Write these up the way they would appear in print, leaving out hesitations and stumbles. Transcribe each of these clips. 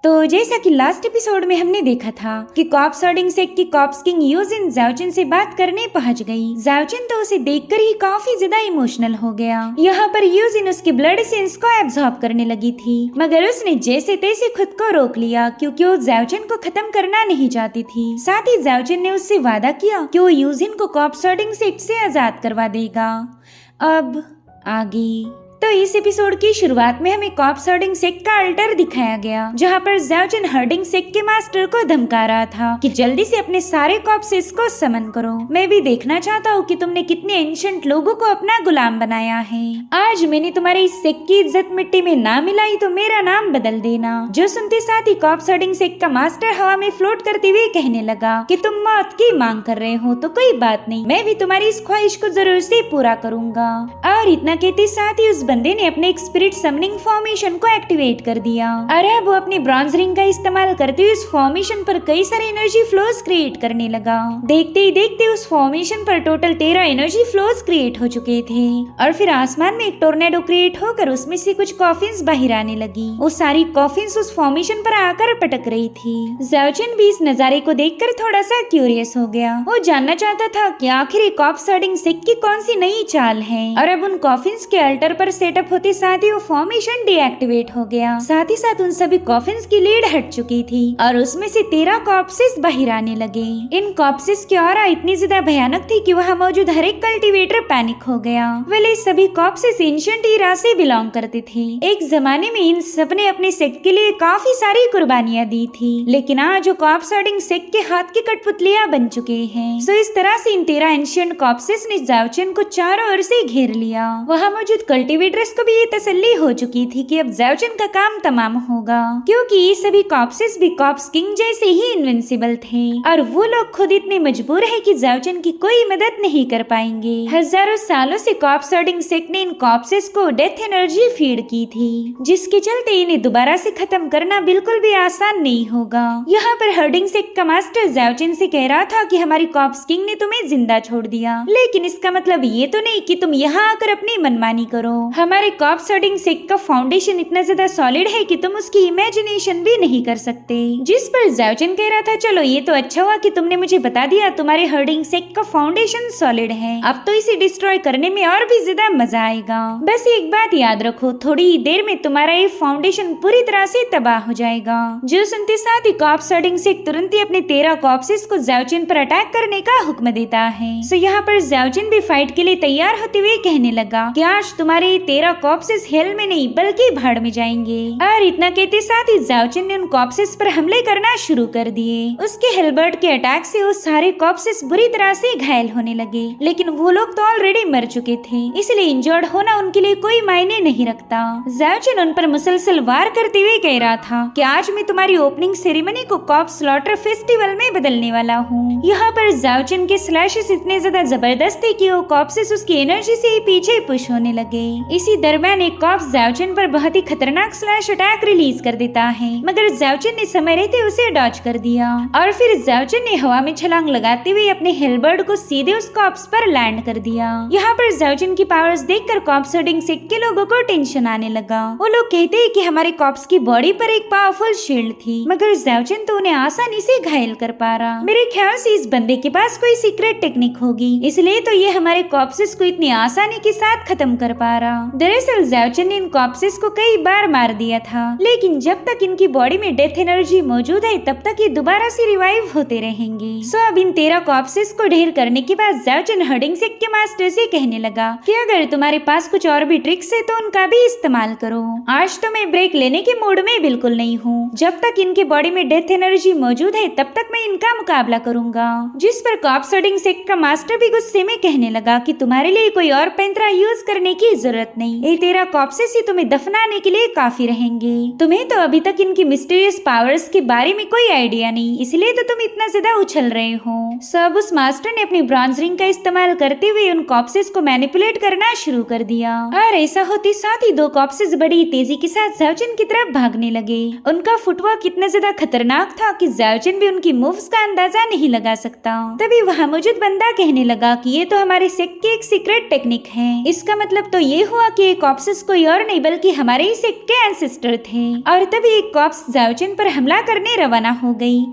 तो जैसा कि लास्ट एपिसोड में हमने देखा था कि कॉप्स हर्डिंग सेक की कॉप्स किंग यूजिन जाओचिन से बात करने पहुंच गई। जाओचिन तो उसे देखकर ही काफी ज्यादा इमोशनल हो गया। यहाँ पर यूजिन उसके ब्लड सेंस को एब्जॉर्ब करने लगी थी, मगर उसने जैसे तैसे खुद को रोक लिया क्योंकि वो जाओचिन को खत्म करना नहीं चाहती थी। साथ ही जाओचिन ने उससे वादा किया कि वो यूजिन को कॉप्स हर्डिंग सेक से आजाद करवा देगा। अब आगे तो इस एपिसोड की शुरुआत में हमें कॉप्स हर्डिंग सेक का अल्टर दिखाया गया, जहाँ पर जाओचिन हर्डिंग सेक के मास्टर को धमका रहा था कि जल्दी से अपने सारे कॉप्सेस को समन करो। मैं भी देखना चाहता हूँ कि तुमने कितने एंशिएंट लोगों को अपना गुलाम बनाया है। आज मैंने तुम्हारे इस सेक की इज्जत मिट्टी में ना मिलाई तो मेरा नाम बदल देना। जो सुनते साथ ही कॉप्स हर्डिंग सेक का मास्टर हवा में फ्लोट करते हुए कहने लगा कि तुम मौत की मांग कर रहे हो तो कोई बात नहीं, मैं भी तुम्हारी इस ख्वाहिश को जरूर से पूरा करूंगा। और इतना कहते साथ ही उस बंदे ने अपने एक स्पिरिट समनिंग फॉर्मेशन को एक्टिवेट कर दिया और अब वो अपनी ब्रॉन्ज रिंग का इस्तेमाल करते हुए उस फॉर्मेशन पर कई सारे एनर्जी फ्लोज क्रिएट करने लगा। देखते ही देखते उस फॉर्मेशन पर टोटल 13 एनर्जी फ्लोज क्रिएट हो चुके थे और फिर आसमान में एक टोर्नेडो क्रिएट होकर उसमें से कुछ कॉफिन्स बाहर आने लगी। वो सारी कॉफिन्स उस फॉर्मेशन पर आकर पटक रही थी। जाओचिन भी इस नजारे को देखकर थोड़ा सा क्यूरियस हो गया। वो जानना चाहता था कि आखिर कॉप्स हर्डिंग सेक की कौन सी नई चाल है और अब उन कॉफिन्स के अल्टर पर सेटअप होते साथ ही वो फॉर्मेशन डीएक्टिवेट हो गया। साथ ही साथ उन सभी कॉफिन्स की लीड हट चुकी थी और उसमें से 13 कॉप्सेस बाहर आने लगे। इन कॉप्सेस की ऑरा इतनी ज्यादा भयानक थी कि वहाँ मौजूद हर एक कल्टीवेटर पैनिक हो गया। वेल सभी कॉप्सेस एंशिएंट ईरा से बिलोंग करते थे। एक जमाने में इन सब ने अपने सेक के लिए काफी सारी कुर्बानियां दी थी, लेकिन आज जो कॉप्स हर्डिंग सेक के हाथ की कठपुतलियां बन चुके हैं। सो इस तरह से इन 13 एंशिएंट कॉप्सेस ने जाओचिन को चारों ओर से घेर लिया। वहाँ मौजूद कल्टीवेटर्स को भी ये तसल्ली हो चुकी थी कि अब जाओचिन का काम तमाम होगा, क्योंकि ये सभी कॉप्सेस भी कॉप्स किंग जैसे ही इनविंसिबल थे और वो लोग खुद इतने मजबूर है कि जाओचिन की कोई मदद नहीं कर पाएंगे। हजारों सालों से कॉप्स हर्डिंग सेक ने इन कॉप्सेस को डेथ एनर्जी फीड की थी, जिसके चलते इन्हें दोबारा से खत्म करना बिल्कुल भी आसान नहीं होगा। यहाँ पर हर्डिंग सेक का मास्टर जाओचिन से कह रहा था कि हमारी कॉप्स किंग ने तुम्हें जिंदा छोड़ दिया, लेकिन इसका मतलब ये तो नहीं कि तुम यहाँ आकर अपनी मनमानी करो। हमारे कॉप्स हर्डिंग सेक का फाउंडेशन इतना ज्यादा सॉलिड है कि तुम उसकी इमेजिनेशन भी नहीं कर सकते। जिस पर जाओचिन कह रहा था चलो ये तो अच्छा हुआ कि तुमने मुझे बता दिया तुम्हारे हर्डिंग सेक का फाउंडेशन सॉलिड है, अब तो इसे डिस्ट्रॉय करने में और भी ज्यादा मजा आएगा। बस एक बात याद रखो, थोड़ी ही देर में तुम्हारा ये फाउंडेशन पूरी तरह से तबाह हो जाएगा। जो सुनते साथ ही कॉप्स हर्डिंग सेक तुरंत ही अपने 13 कॉप्सेस को जाओचिन पर अटैक करने का हुक्म देता है। सो यहाँ पर जाओचिन भी फाइट के लिए तैयार होते हुए कहने लगा कि आज तुम्हारे 13 कॉप्सेस हेल में नहीं बल्कि भाड़ में जाएंगे। और इतना कहते साथ ही जाओचिन ने उन कॉप्सेस पर हमले करना शुरू कर दिए। उसके हेलबर्ट के अटैक से वो सारे कॉप्सेस बुरी तरह से घायल होने लगे, लेकिन वो लोग तो ऑलरेडी मर चुके थे, इसलिए इंजर्ड होना उनके लिए कोई मायने नहीं रखता। जाओचिन उन पर मुसलसल वार करते हुए कह रहा था कि आज मैं तुम्हारी ओपनिंग सेरेमनी को कॉप्स स्लॉटर फेस्टिवल में बदलने वाला हूँ। यहाँ पर जाओचिन के स्लैशेस इतने ज्यादा जबरदस्त थे कि वो कॉप्सेस उसकी एनर्जी से ही पीछे पुश होने लगे। इसी दरमियान एक कॉप्स जाओचिन पर बहुत ही खतरनाक स्लैश अटैक रिलीज कर देता है, मगर जाओचिन ने समय रहते उसे डॉज कर दिया और फिर जाओचिन ने हवा में छलांग लगाते हुए अपने हेलबर्ड को सीधे उस कॉप्स पर लैंड कर दिया। यहाँ पर जाओचिन की पावर्स देखकर कॉप्स हर्डिंग सेक के लोगों को टेंशन आने लगा। वो लोग कहते हैं कि हमारे कॉप्स की बॉडी पर एक पावरफुल शील्ड थी, मगर जाओचिन तो उन्हें आसानी से घायल कर पा रहा। मेरे ख्याल से इस बंदे के पास कोई सीक्रेट टेक्निक होगी, इसलिए तो ये हमारे कॉप्सेस को इतनी आसानी के साथ खत्म कर पा रहा। दरअसल जाओचिन ने इन कॉप्सेस को कई बार मार दिया था, लेकिन जब तक इनकी बॉडी में डेथ एनर्जी मौजूद है तब तक ये दोबारा से रिवाइव होते रहेंगे। सो अब इन 13 कॉप्सेस को ढेर करने के बाद जाओचिन हर्डिंग सेक के मास्टर से कहने लगा कि अगर तुम्हारे पास कुछ और भी ट्रिक्स है तो उनका भी इस्तेमाल करो। आज तो मैं ब्रेक लेने के मूड में बिल्कुल नहीं हूँ। जब तक इनके बॉडी में डेथ एनर्जी मौजूद है तब तक मैं इनका मुकाबला करूंगा। जिस पर कॉप्स हर्डिंग सेक का मास्टर भी गुस्से में कहने लगा कि तुम्हारे लिए कोई और पैंतरा यूज करने की जरूरत नहीं, ये 13 कॉप्सेस ही तुम्हें दफनाने के लिए काफी रहेंगे। तुम्हें तो अभी तक इनकी मिस्टीरियस पावर्स के बारे में कोई आइडिया नहीं, इसलिए तो तुम इतना ज्यादा उछल रहे हो। सब उस मास्टर ने अपनी ब्रॉन्ज रिंग का इस्तेमाल करते हुए उन कॉप्सेस को मैनिपुलेट करना शुरू कर दिया और ऐसा होते साथ ही 2 कॉप्सेस बड़ी तेजी के साथ जाओचिन की तरफ भागने लगे। उनका फुटवर्क इतना ज्यादा खतरनाक था कि जाओचिन भी उनकी मूव्स का अंदाजा नहीं लगा सकता। तभी वहाँ मौजूद बंदा कहने लगा कि ये तो हमारे सेक की एक सीक्रेट टेक्निक है। इसका मतलब तो ये हुआ हुआ कि ये कॉप्सेस कोई और नहीं बल्कि हमारे ही सेक्ट के एंसेस्टर थे। और तभी एक कॉप्स ज़ाओजिन पर हमला करने रवाना हो गई,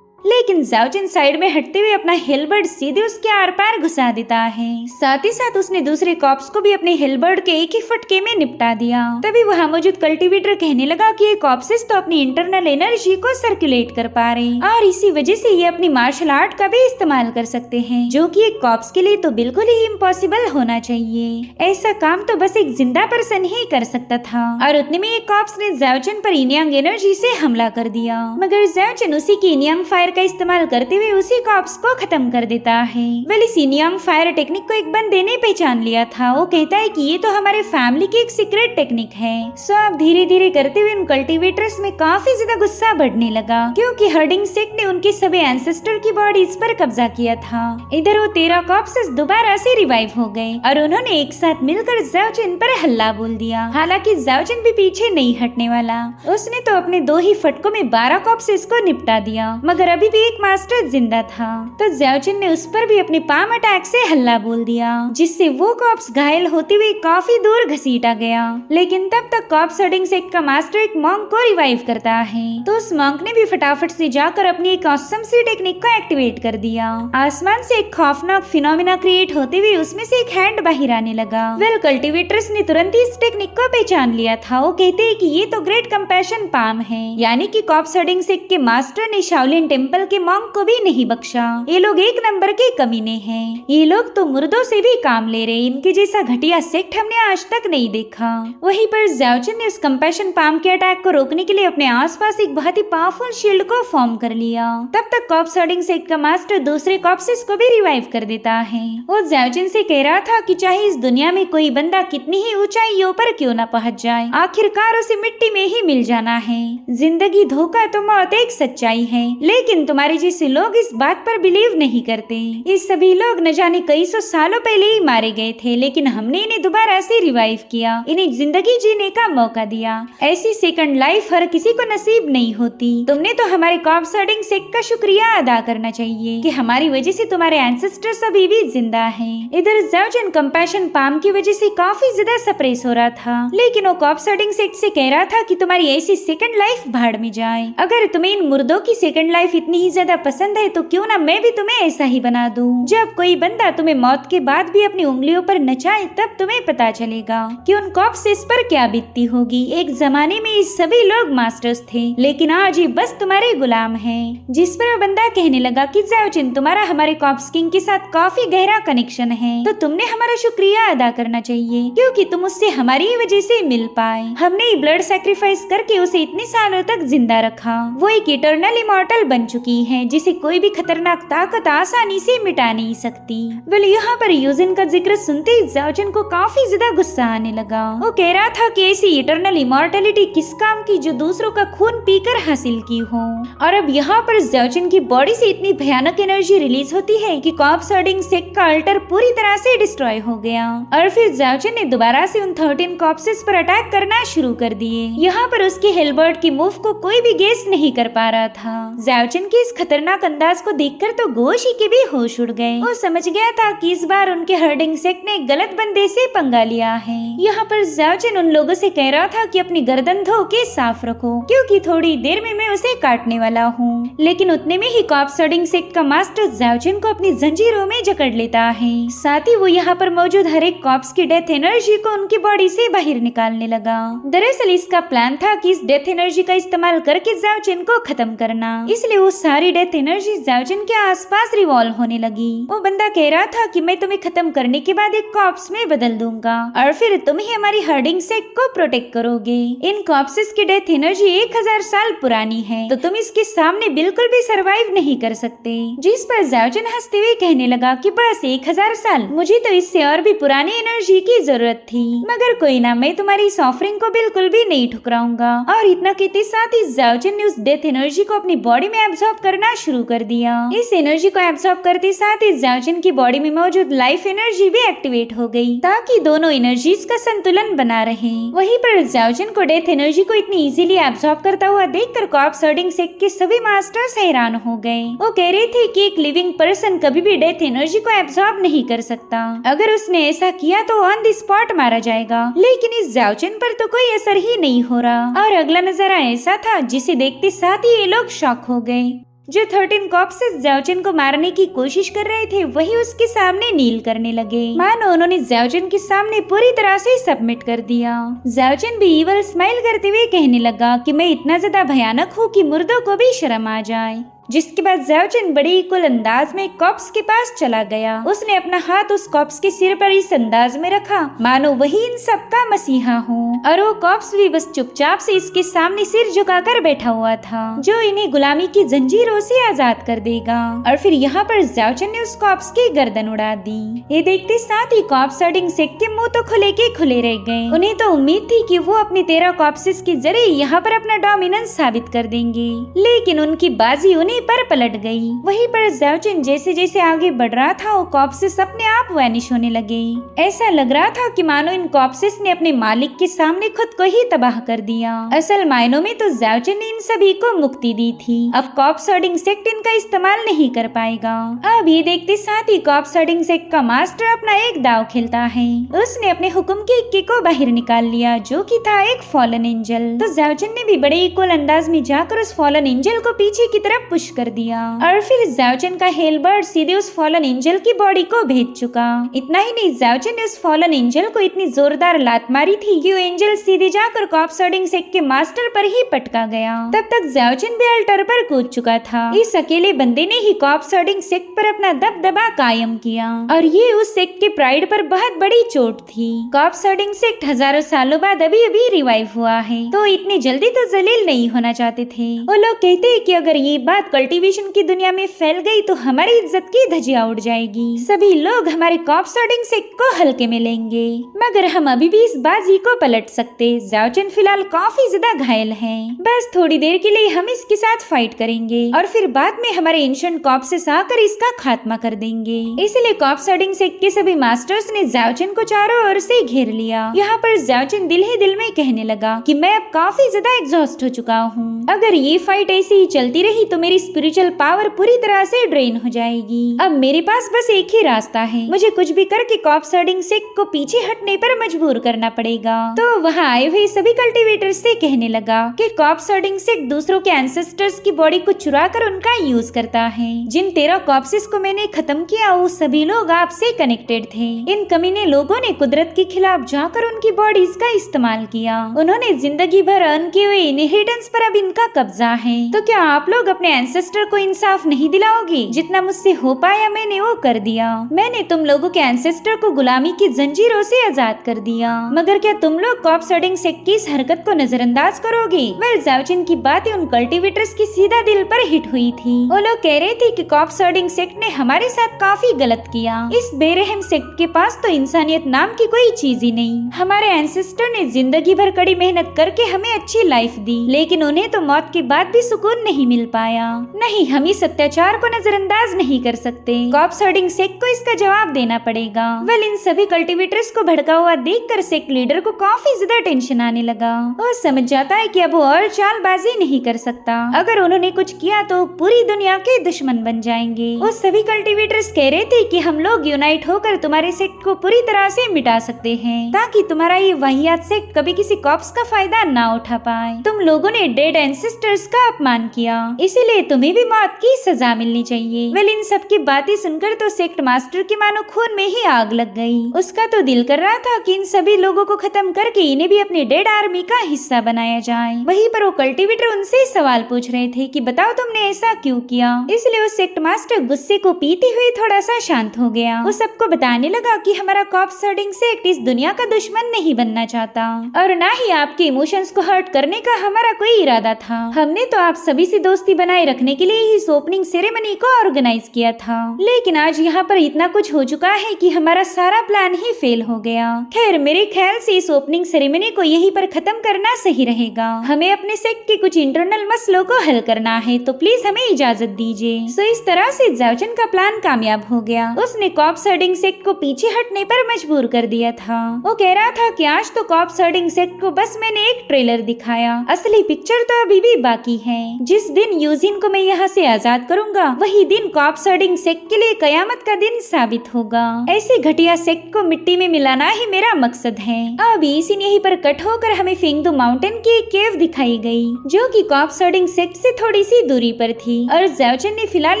लेकिन ज़ाओजिन साइड में हटते हुए अपना हेलबर्ड सीधे उसके आर पार घुसा देता है। साथ ही साथ उसने दूसरे कॉप्स को भी अपने हेलबर्ड के एक ही फटके में निपटा दिया। तभी वहाँ मौजूद कल्टीवेटर कहने लगा कि ये कॉप्सेस तो अपनी इंटरनल एनर्जी को सर्कुलेट कर पा रहे और इसी वजह से ये अपनी मार्शल आर्ट का भी इस्तेमाल कर सकते हैं, जो कि एक कॉप्स के लिए तो बिल्कुल ही इम्पॉसिबल होना चाहिए। ऐसा काम तो बस एक जिंदा पर्सन ही कर सकता था। और उतने में एक कॉप्स ने ज़ाओजिन पर इनियांग एनर्जी से हमला कर दिया, मगर ज़ाओजिन उसी की इनियांग फायर का इस्तेमाल करते हुए उसी कॉप्स को खत्म कर देता है। वेल इस इनियांग फायर टेक्निक को एक बंदे ने पहचान लिया था। वो कहता है कि ये तो हमारे फैमिली की एक सीक्रेट टेक्निक है। सो अब धीरे धीरे करते हुए उन कल्टीवेटर्स में काफी ज्यादा गुस्सा बढ़ने लगा, क्योंकि हर्डिंग सेक्ट ने उनके सभी एंसेस्टर की बॉडीज पर कब्जा किया था। इधर वो 13 कॉप्सेस दोबारा से रिवाइव हो गए और उन्होंने एक साथ मिलकर ज़ाओजिन पर हल्ला बोल दिया। हालांकि ज़ाओजिन भी पीछे नहीं हटने वाला। उसने तो अपने 2 ही फटकों में 12 कॉप्सेस को निपटा दिया, मगर अभी भी एक मास्टर जिंदा था। तो ज़ाओजिन ने उस पर भी अपने पाम अटैक से हल्ला बोल दिया, जिससे वो कॉप्स घायल होते हुए काफी दूर घसीटा गया। लेकिन तब तक कॉप्स हर्डिंग सेक्ट का मास्टर एक मॉन्क को रिवाइव करता है, तो उस मॉन्क ने भी फटाफट से जाकर अपनी एक ऑसम सी टेक्निक को एक्टिवेट कर दिया। आसमान से एक खौफनाक फिनोमिना क्रिएट होते हुए उसमें से एक हैंड बाहर आने लगा। वेल कल्टीवेटर्स ने तुरंत ही इस टेक्निक को पहचान लिया था। वो कहते हैं कि ये तो ग्रेट कंपैशन पाम है, यानी कि कॉप्स हर्डिंग सेक्ट के मास्टर ने शाओलिन टेम्पल के मॉन्क को भी नहीं बख्शा। ये लोग एक नंबर के कमीने हैं। ये लोग तो मुर्दों से भी काम ले रहे। इनके जैसा घटिया सेक्ट हमने आज तक नहीं देखा। वहीं पर ज़ाओजिन ने उस कंपैशन पाम के अटैक को रोकने के लिए अपने आसपास एक बहुत ही पावरफुल शील्ड को फॉर्म कर लिया। तब तक कॉप्स हर्डिंग सेक्ट का मास्टर दूसरे कॉप्सेस को भी रिवाइव कर देता है। वो ज़ाओजिन से कह रहा था कि चाहे इस दुनिया में कोई बंदा कितनी ही ऊंचाइयों पर क्यों न पहुंच जाए, आखिरकार उसे मिट्टी में ही मिल जाना है। जिंदगी धोखा तो मौत एक सच्चाई है, लेकिन तुम्हारे जैसे लोग इस बात पर बिलीव नहीं करते। ये सभी लोग न जाने कई सौ सालों पहले ही मारे गए थे, लेकिन हमने इन्हें दोबारा से रिवाइव किया, इन्हें जिंदगी जीने का मौका दिया। ऐसी सेकंड लाइफ हर किसी को नसीब नहीं होती। तुमने तो हमारे कॉप्स हर्डिंग सेक्ट का शुक्रिया अदा करना चाहिए कि हमारी वजह से तुम्हारे एंसेस्टर्स अभी भी जिंदा हैं। इधर ज़ाओजिन कंपैशन पाम की वजह से काफी ज्यादा सप्रेस हो रहा था, लेकिन वो कॉप्स हर्डिंग सेक्ट से कह रहा था कि तुम्हारी ऐसी सेकंड लाइफ भाड़ में जाए। अगर तुम्हें इन मुर्दों की सेकंड लाइफ इतनी ही ज्यादा पसंद है तो क्यों ना मैं भी तुम्हें ऐसा ही बना दूं। जब कोई बंदा तुम्हें मौत के बाद भी अपनी उंगलियों पर नचाए, तब तुम्हें पता चलेगा कि उन कॉप्सेस पर क्या बीतती होगी। एक जमाने में ये सभी लोग मास्टर्स थे, लेकिन आज ये बस तुम्हारे गुलाम हैं। जिस पर बंदा कहने लगा कि ज़ाओजिन तुम्हारा हमारे कॉप्स किंग के साथ काफी गहरा कनेक्शन है, तो तुमने हमारा शुक्रिया अदा करना चाहिए, क्योंकि तुम उससे हमारी ही वजह से मिल पाए। हमने ब्लड सैक्रिफाइस करके उसे इतने सालों तक जिंदा रखा। वो एक इटर्नल इमॉर्टल बन चुकी है, जिसे कोई भी खतरनाक ताकत आसानी से मिटा नहीं सकती। वेल यहाँ पर यूजिन का जिक्र सुनते ही ज़ाओजिन को काफी ज्यादा गुस्सा आने लगा। वो कह रहा था कि ऐसी इटर्नल इमॉर्टलिटी किस काम की जो दूसरों का खून पीकर हासिल की हो। और अब यहाँ पर ज़ाओजिन की बॉडी से इतनी भयानक एनर्जी रिलीज होती है कि कॉप्स हर्डिंग सेक्ट का अल्टर पूरी तरह से डिस्ट्रॉय हो गया। और फिर ज़ाओजिन ने दोबारा से उन 13 कॉप्सेस पर अटैक करना शुरू कर दिए। यहाँ पर उसके हेलबर्ड की मूव को कोई भी गेस नहीं कर पा रहा था। ज़ाओजिन के इस खतरनाक अंदाज को देखकर तो गोशी के भी होश उड़ गए। वो समझ गया था कि इस बार उनके हर्डिंग सेक्ट ने गलत बंदे से पंगा लिया है। यहाँ पर ज़ाओजिन उन लोगों से कह रहा था कि अपनी गर्दन धो के साफ रखो, क्योंकि थोड़ी देर में मैं उसे काटने वाला हूँ। लेकिन उतने में ही कॉप्स हर्डिंग सेक्ट का मास्टर ज़ाओजिन को अपनी जंजीरों में जकड़ लेता है। साथ ही वो यहाँ पर मौजूद हर एक कॉप्स की डेथ एनर्जी को उनकी बॉडी से बाहर निकालने लगा। दरअसल इसका प्लान था कि इस डेथ एनर्जी का इस्तेमाल करके ज़ाओजिन को खत्म करना, इसलिए वो सारी डेथ एनर्जी ज़ाओजिन के आसपास रिवॉल्व होने लगी। वो बंदा कह रहा था कि मैं तुम्हें खत्म करने के बाद एक कॉप्स में बदल दूंगा और फिर तुम ही हमारी हर्डिंग सेक्ट को प्रोटेक्ट करोगे। इन कॉप्सेस की डेथ एनर्जी 1000 साल पुरानी है, तो तुम इसके सामने बिल्कुल भी सरवाइव नहीं कर सकते। जिस पर ज़ाओजिन हंसते हुए कहने लगा कि बस 1000 साल, मुझे तो इससे और भी पुरानी एनर्जी की जरूरत थी। मगर कोई ना, मैं तुम्हारी इस ऑफरिंग को बिल्कुल भी नहीं ठुकराऊंगा। और इतना कहते साथ ही ज़ाओजिन ने उस डेथ एनर्जी को अपनी बॉडी में एब्सॉर्ब करना शुरू कर दिया। इस एनर्जी को एब्सॉर्ब करते साथ ही जाओजिन की बॉडी में मौजूद लाइफ एनर्जी भी एक्टिवेट हो गई ताकि दोनों एनर्जीज का संतुलन बना रहे। वहीं पर जाओजिन को डेथ एनर्जी को इतनी इजीली एब्सॉर्ब करता हुआ देखकर कॉप सर्डिंग सेक्ट के सभी मास्टर्स हैरान हो गए। वो कह रहे थे कि एक लिविंग पर्सन कभी भी डेथ एनर्जी को एब्सॉर्ब नहीं कर सकता। अगर उसने ऐसा किया तो ऑन द स्पॉट मारा जाएगा, लेकिन इस जाओजिन पर तो कोई असर ही नहीं हो रहा। और अगला नजारा ऐसा था जिसे देखते साथ ही ये लोग शॉक हो गए। जो 13 कॉप्सेस जाओजिन को मारने की कोशिश कर रहे थे वही उसके सामने नील करने लगे, मानो उन्होंने जाओजिन के सामने पूरी तरह से सबमिट कर दिया। जाओजिन भी इवल स्माइल करते हुए कहने लगा कि मैं इतना ज्यादा भयानक हूँ कि मुर्दों को भी शर्म आ जाए। जिसके बाद जाओजिन बड़े इक्वल अंदाज में कॉप्स के पास चला गया। उसने अपना हाथ उस कॉप्स के सिर पर इस अंदाज में रखा मानो वही इन सब का मसीहा हो, और वो कॉप्स भी बस चुपचाप से इसके सामने सिर झुकाकर बैठा हुआ था, जो इन्हें गुलामी की जंजीरों से आजाद कर देगा। और फिर यहाँ पर जाओजिन ने उस कॉप्स की गर्दन उड़ा दी। ये देखते साथ ही कॉप सर्डिंग सेक्ट के मुंह तो खुले के खुले रह गए। उन्हें तो उम्मीद थी कि वो अपने 13 कॉप्सेस के जरिए यहाँ पर अपना डोमिनेंस साबित कर देंगे, लेकिन उनकी बाजी उन्हें पर पलट गई। वहीं पर जाओजिन जैसे जैसे आगे बढ़ रहा था वो कॉप्सेस अपने आप वैनिश होने लगे। ऐसा लग रहा था कि मानो इन कॉप्सेस ने अपने मालिक के सामने खुद को ही तबाह कर दिया। असल मायनों में तो जाओजिन ने इन सभी को मुक्ति दी थी। अब कॉप सर्डिंग सेक्ट इनका इस्तेमाल नहीं कर पाएगा। अब ये देखते साथ ही कॉप सर्डिंग सेक्ट का मास्टर अपना एक दाव खेलता है। उसने अपने हुक्म के इक्के को बाहर निकाल लिया जो कि था एक फॉलन एंजल। तो जाओजिन ने भी बड़े इक्वल अंदाज में जाकर उस फॉलन एंजल को पीछे की तरफ पुश कर दिया, और फिर जाओजिन का हेलबर्ड सीधे उस फॉलन एंजल की बॉडी को भेज चुका। इतना ही नहीं, जाओजिन ने उस फॉलन एंजल को इतनी जोरदार लात मारी थी कि वो एंजल सीधे जाकर कॉप सर्डिंग सेक्ट के मास्टर पर ही पटका गया। तब तक जाओजिन भी अल्टर पर कूद चुका था। इस अकेले बंदे ने ही कॉप सर्डिंग सेक्ट पर अपना दबदबा कायम किया, और ये उस सेक्ट के प्राइड पर बहुत बड़ी चोट थी। कॉप सर्डिंग सेक्ट हजारों सालों बाद अभी अभी रिवाइव हुआ है, तो इतनी जल्दी तो जलील नहीं होना चाहते थे। वो लोग कहते हैं कि अगर ये बात कल्टीवेशन की दुनिया में फैल गई तो हमारी इज्जत की धज्जियां उड़ जाएगी। सभी लोग हमारे कॉप सर्डिंग सेक्ट को हल्के में लेंगे, मगर हम अभी भी इस बाजी को पलट सकते। जाओजिन फिलहाल काफी ज्यादा घायल है, बस थोड़ी देर के लिए हम इसके साथ फाइट करेंगे और फिर बाद में हमारे एंशिएंट कॉप्सेस आकर इसका खात्मा कर देंगे। इसलिए कॉप सर्डिंग सेक्ट के सभी मास्टर्स ने जाओजिन को चारों ओर से घेर लिया। यहाँ पर जाओजिन दिल ही दिल में कहने लगा कि मैं अब काफी ज्यादा एग्जॉस्ट हो चुका हूँ। अगर ये फाइट ऐसी ही चलती रही तो मेरी स्पिरिचुअल पावर पूरी तरह से ड्रेन हो जाएगी। अब मेरे पास बस एक ही रास्ता है, मुझे कुछ भी करके कॉप सर्डिंग सेक्ट को पीछे हटने पर मजबूर करना पड़ेगा। तो वहाँ आए हुए सभी कल्टीवेटर्स से कहने लगा कि कॉप सर्डिंग सेक्ट दूसरों के एंसेस्टर्स की बॉडी को चुरा कर उनका यूज करता है। जिन 13 कॉप्सेस को मैंने खत्म किया वो सभी लोग आपसे कनेक्टेड थे। इन कमीने लोगों ने कुदरत के खिलाफ जाकर उनकी बॉडीज का इस्तेमाल किया। उन्होंने जिंदगी भर अर्न किए हुए इनहेरिटेंस पर अब इनका कब्जा है। तो क्या आप लोग अपने एंसेस्टर को इंसाफ नहीं दिलाओगे? जितना मुझसे हो पाया मैंने वो कर दिया। मैंने तुम लोगों के एंसेस्टर को गुलामी की जंजीरों से आजाद कर दिया, मगर क्या तुम लोग कॉप सर्डिंग सेक्ट की इस हरकत को नजरअंदाज करोगे? वेल, जाओजिन की बातें उन कल्टीवेटर्स की सीधा दिल पर हिट हुई थी। वो लोग कह रहे थे कि कॉप सर्डिंग सेक्ट ने हमारे साथ काफी गलत किया। इस बेरहम सेक्ट के पास तो इंसानियत नाम की कोई चीज ही नहीं। हमारे एंसेस्टर ने जिंदगी भर कड़ी मेहनत करके हमें अच्छी लाइफ दी, लेकिन उन्हें तो मौत के बाद भी सुकून नहीं मिल पाया। नहीं, हम इस अत्याचार को नजरअंदाज नहीं कर सकते। कॉप सर्डिंग सेक्ट को इसका जवाब देना पड़ेगा। वेल, इन सभी कल्टीवेटर्स को भड़का हुआ देखकर सेक्ट लीडर को काफी ज्यादा टेंशन आने लगा। वो समझ जाता है कि अब वो और चालबाजी नहीं कर सकता। अगर उन्होंने कुछ किया तो पूरी दुनिया के दुश्मन बन जाएंगे। वो सभी कल्टीवेटर्स कह रहे थे कि हम लोग यूनाइट होकर तुम्हारे सेक्ट को पूरी तरह से मिटा सकते हैं, ताकि तुम्हारा ये वाहियात सेक्ट कभी किसी कॉप्स का फायदा ना उठा पाए। तुम लोगों ने डेड एंसेस्टर्स का अपमान किया, इसीलिए तुम्हें भी मौत की सजा मिलनी चाहिए। वेल, इन सब की बातें सुनकर तो सेक्ट मास्टर के मानो खून में ही आग लग गई। उसका तो दिल कर रहा था कि इन सभी लोगों को खत्म करके इन्हें भी अपनी डेड आर्मी का हिस्सा बनाया जाए। वहीं पर वो कल्टीवेटर उनसे सवाल पूछ रहे थे कि बताओ तुमने ऐसा क्यों किया। इसलिए वो सेक्ट मास्टर गुस्से को पीते हुए थोड़ा सा शांत हो गया। वो सबको बताने लगा कि हमारा कॉप सर्डिंग सेक्ट इस दुनिया का दुश्मन नहीं बनना चाहता, और ना ही आपके इमोशंस को हर्ट करने का हमारा कोई इरादा था। हमने तो आप सभी से दोस्ती बनाए रखने के लिए इस ओपनिंग सेरेमनी को ऑर्गेनाइज किया था। लेकिन आज यहाँ पर इतना कुछ हो चुका है कि हमारा सारा प्लान ही फेल हो गया। खैर मेरे ख्याल से इस ओपनिंग सेरेमनी को यहीं पर खत्म करना सही रहेगा। हमें अपने सेक्ट के कुछ इंटरनल मसलों को हल करना है, तो प्लीज हमें इजाजत दीजिए। सो इस तरह से ज़ाओजिन का प्लान कामयाब हो गया। उसने कॉप्स हर्डिंग सेक्ट को पीछे हटने पर मजबूर कर दिया था। वो कह रहा था कि आज तो कॉप्स हर्डिंग सेक्ट को बस मैंने एक ट्रेलर दिखाया, असली पिक्चर तो अभी भी बाकी है। जिस दिन यूजिन को मैं यहाँ से आजाद करूंगा, वही दिन कॉप्स हर्डिंग सेक्ट के लिए कयामत का दिन साबित होगा। ऐसे घटिया सेक्ट को मिट्टी में मिलाना ही मेरा मकसद है। अभी सीन यहीं पर कट होकर हमें फेंगदू माउंटेन की एक केव दिखाई गई, जो कि कॉप्स हर्डिंग सेक्ट से थोड़ी सी दूरी पर थी और ज़ाओजिन ने फिलहाल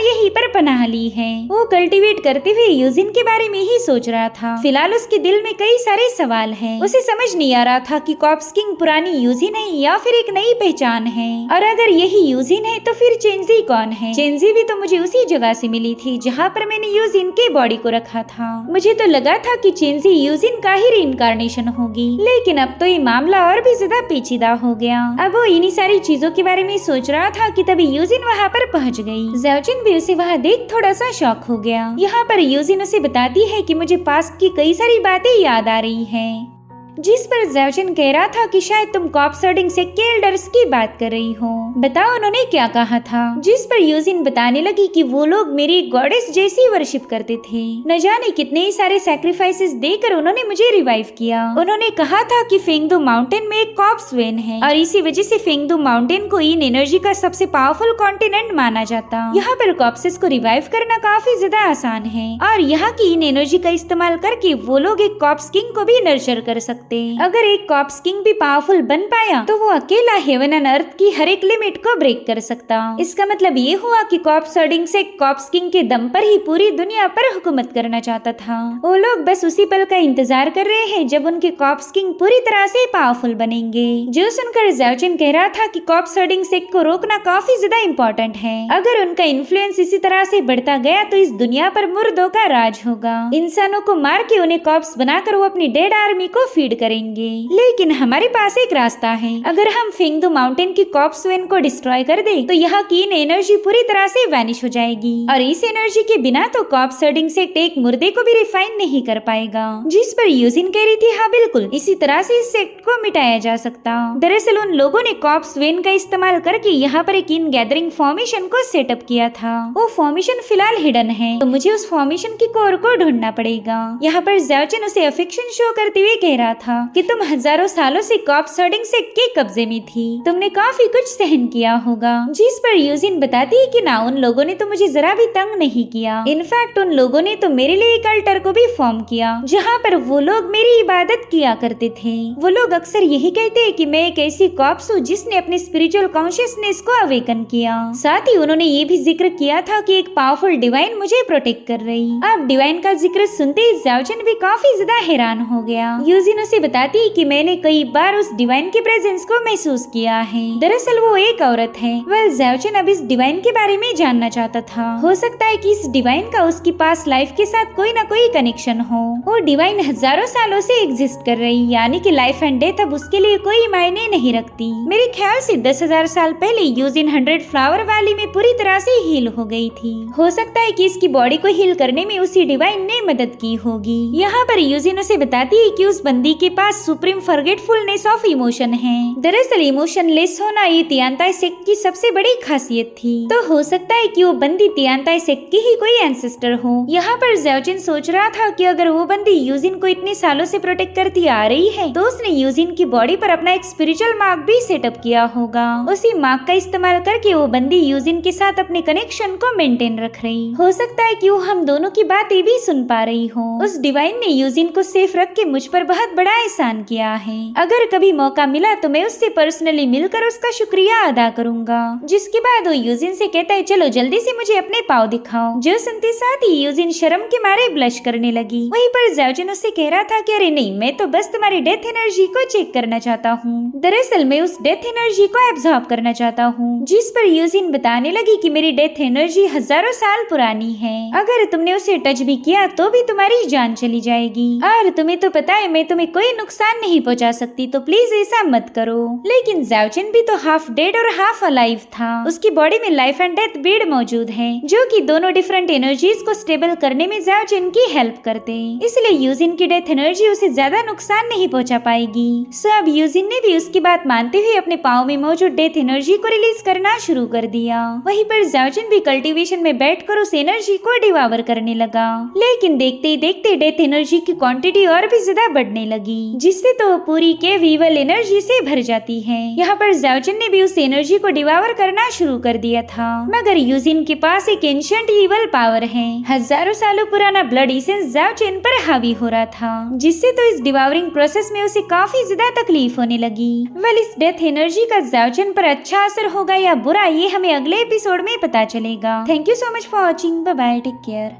यहीं पर पनाह ली है। वो कल्टीवेट करते हुए यूजिन के बारे में ही सोच रहा था। फिलहाल उसके दिल में कई सारे सवाल हैं। उसे समझ नहीं आ रहा था कि कॉप्स किंग पुरानी यूजिन है या फिर एक नई पहचान है, और अगर यही यूजिन है तो फिर चेंजी कौन है? चेंजी भी तो मुझे उसी जगह से मिली थी जहाँ पर मैंने यूजिन के बॉडी को रखा था। मुझे तो लगा था कि चेंजी यूजिन का ही रीइंकार्नेशन होगी, लेकिन अब तो ये मामला और भी ज्यादा पेचीदा हो गया। अब वो इन्हीं सारी चीजों के बारे में सोच रहा था कि तभी यूजिन वहाँ पर पहुँच गई। ज़ाओजिन भी उसे वहाँ देख थोड़ा सा शॉक हो गया। यहाँ पर यूजिन उसे बताती है कि मुझे पास्ट की कई सारी बातें याद आ रही हैं, जिस पर ज़ाओजिन कह रहा था कि शायद तुम कॉप्स हर्डिंग सेक्ट के एल्डर्स की बात कर रही हो। बताओ उन्होंने क्या कहा था? जिस पर यूजिन बताने लगी कि वो लोग मेरी गॉडेस जैसी वर्शिप करते थे। न जाने कितने ही सारे सैक्रिफाइसेस देकर उन्होंने मुझे रिवाइव किया। उन्होंने कहा था कि फेंगदू माउंटेन में एक कॉप्स वेन है और इसी वजह से फेंगदू माउंटेन को इन एनर्जी का सबसे पावरफुल कॉन्टिनेंट माना जाता। यहाँ पर कॉप्सेस को रिवाइव करना काफी ज्यादा आसान है और यहाँ की इन एनर्जी का इस्तेमाल करके वो लोग एक कॉप्स किंग को भी नर्चर कर सकते। अगर एक कॉप्स किंग भी पावरफुल बन पाया तो वो अकेला हेवन एंड अर्थ की हर एक लिमिट को ब्रेक कर सकता। इसका मतलब ये हुआ कि कॉप्स हर्डिंग से कॉप्स किंग के दम पर ही पूरी दुनिया पर हुकूमत करना चाहता था। वो लोग बस उसी पल का इंतजार कर रहे हैं जब उनके कॉप्स किंग पूरी तरह से पावरफुल बनेंगे। जो सुनकर ज़ाओजिन कह रहा था कि कॉप्स हर्डिंग सेक्ट को रोकना काफी ज्यादा इम्पोर्टेंट है। अगर उनका इन्फ्लुएंस इसी तरह से बढ़ता गया तो इस दुनिया पर मुर्दों का राज होगा। इंसानों को मार के उन्हें कॉप्स बनाकर वो अपनी डेड आर्मी को फीड करेंगे। लेकिन हमारे पास एक रास्ता है। अगर हम फेंगदू माउंटेन की कॉप्स वेन को डिस्ट्रॉय कर दे तो यहाँ की एनर्जी पूरी तरह से वैनिश हो जाएगी और इस एनर्जी के बिना तो कॉप्स हर्डिंग सेक्ट एक मुर्दे को भी रिफाइन नहीं कर पाएगा। जिस पर यूजिन कह रही थी हाँ बिल्कुल, इसी तरह से इस सेक्ट को मिटाया जा सकता। दरअसल उन लोगों ने कॉप्स वेन का इस्तेमाल करके यहाँ पर एक इन गैदरिंग फॉर्मेशन को सेटअप किया था। वो फॉर्मेशन फिलहाल हिडन है, तो मुझे उस फॉर्मेशन की कोर को ढूंढना पड़ेगा। यहाँ पर ज़ाओजिन उसे अफेक्शन शो करते हुए कह रहा था कि तुम हजारों सालों से कॉप्स हर्डिंग सेक्ट के कब्जे में थी, तुमने काफी कुछ सहन किया होगा। जिस पर यूजिन बताती है कि ना, उन लोगों ने तो मुझे जरा भी तंग नहीं किया। इनफैक्ट उन लोगों ने तो मेरे लिए एक अल्टर को भी फॉर्म किया जहाँ पर वो लोग मेरी इबादत किया करते थे। वो लोग अक्सर यही कहते हैं कि मैं एक ऐसी कॉप्स हूँ जिसने अपने स्पिरिचुअल कॉन्शियसनेस को अवेकन किया। साथ ही उन्होंने ये भी जिक्र किया था कि एक पावरफुल डिवाइन मुझे प्रोटेक्ट कर रही। अब डिवाइन का जिक्र सुनते ही ज़ाओजिन भी काफी ज्यादा हैरान हो गया। यूजिन उसे बताती है कि मैंने कई बार उस डिवाइन के प्रेजेंस को महसूस किया है। दरअसल वो एक औरत है। वेल ज़ाओजिन अब इस डिवाइन के बारे में जानना चाहता था। हो सकता है कि इस डिवाइन का उसकी पास्ट लाइफ के साथ कोई ना कोई कनेक्शन हो। वो डिवाइन हजारों सालों से एग्जिस्ट कर रही, यानी कि लाइफ एंड डेथ अब उसके लिए कोई मायने नहीं रखती। मेरे ख्याल से 10,000 साल पहले यूजिन 100 फ्लावर वैली में पूरी तरह से हील हो गई थी। हो सकता है कि इसकी बॉडी को हील करने में उसी डिवाइन ने मदद की होगी। यहाँ पर यूजिन उसे बताती है कि उस बंदी के पास सुप्रीम फॉरगेटफुलनेस ऑफ इमोशन है। दरअसल इमोशनलेस होना ये तियांताई सेक्ट की सबसे बड़ी खासियत थी। तो हो सकता है कि वो बंदी तियांताई सेक्ट की ही कोई एंसेस्टर हो। यहाँ पर ज़ाओजिन सोच रहा था कि अगर वो बंदी यूजिन को इतने सालों से प्रोटेक्ट करती आ रही है तो उसने यूजिन की बॉडी पर अपना एक स्पिरिचुअल मार्क भी सेटअप किया होगा। उसी मार्क का इस्तेमाल करके वो बंदी यूजिन के साथ अपने कनेक्शन को मेंटेन रख रही। हो सकता है कि वो हम दोनों की बातें भी सुन पा रही हो। उस डिवाइन ने यूजिन को सेफ रख के मुझ पर बहुत बड़ा एहसान किया है। अगर कभी मौका मिला तो मैं उससे पर्सनली मिलकर उसका शुक्रिया अदा करूंगा। जिसके बाद वो यूजिन से कहता है चलो जल्दी से मुझे अपने पाँव दिखाओ। जो सुनते साथ ही यूजिन शर्म के मारे ब्लश करने लगी। वहीं पर ज़ाओजिन उससे कह रहा था कि अरे नहीं, मैं तो बस तुम्हारी डेथ एनर्जी को चेक करना चाहता हूँ। दरअसल मैं उस डेथ एनर्जी को एब्जॉर्ब करना चाहता हूँ। जिस पर यूजिन बताने लगी कि मेरी डेथ एनर्जी हजारों साल पुरानी है, अगर तुमने उसे टच भी किया तो भी तुम्हारी जान चली जाएगी। और तुम्हें तो पता है मैं तुम्हें कोई नुकसान नहीं पहुंचा सकती, तो प्लीज ऐसा मत करो। लेकिन ज़ाओचिन भी तो हाफ डेड और हाफ अलाइव था। उसकी बॉडी में लाइफ एंड डेथ बीड मौजूद है, जो कि दोनों डिफरेंट एनर्जीज को स्टेबल करने में ज़ाओचिन की हेल्प करते, इसलिए यूजिन की डेथ एनर्जी उसे ज्यादा नुकसान नहीं पहुंचा पाएगी। सो अब यूजिन ने भी उसकी बात मानते हुए अपने पाँव में मौजूद डेथ एनर्जी को रिलीज करना शुरू कर दिया। वहीं पर ज़ाओचिन भी कल्टीवेशन में बैठकर उस एनर्जी को डिवावर करने लगा। लेकिन देखते ही देखते डेथ एनर्जी की क्वांटिटी और भी ज्यादा बढ़ने लगी, जिससे तो पूरी केव ईवल एनर्जी से भर जाती है। यहाँ पर ज़ाओचिन ने भी उस एनर्जी को डिवावर करना शुरू कर दिया था, मगर यूजिन के पास एक एंशिएंट ईवल पावर है। हजारों सालों पुराना ब्लड एसेंस ज़ाओचिन पर हावी हो रहा था, जिससे तो इस डिवावरिंग प्रोसेस में उसे काफी ज्यादा तकलीफ होने लगी। वेल, इस डेथ एनर्जी का ज़ाओचिन पर अच्छा असर होगा या बुरा, ये हमें अगले एपिसोड में पता चलेगा। Thank you so much for watching. Bye bye, take care.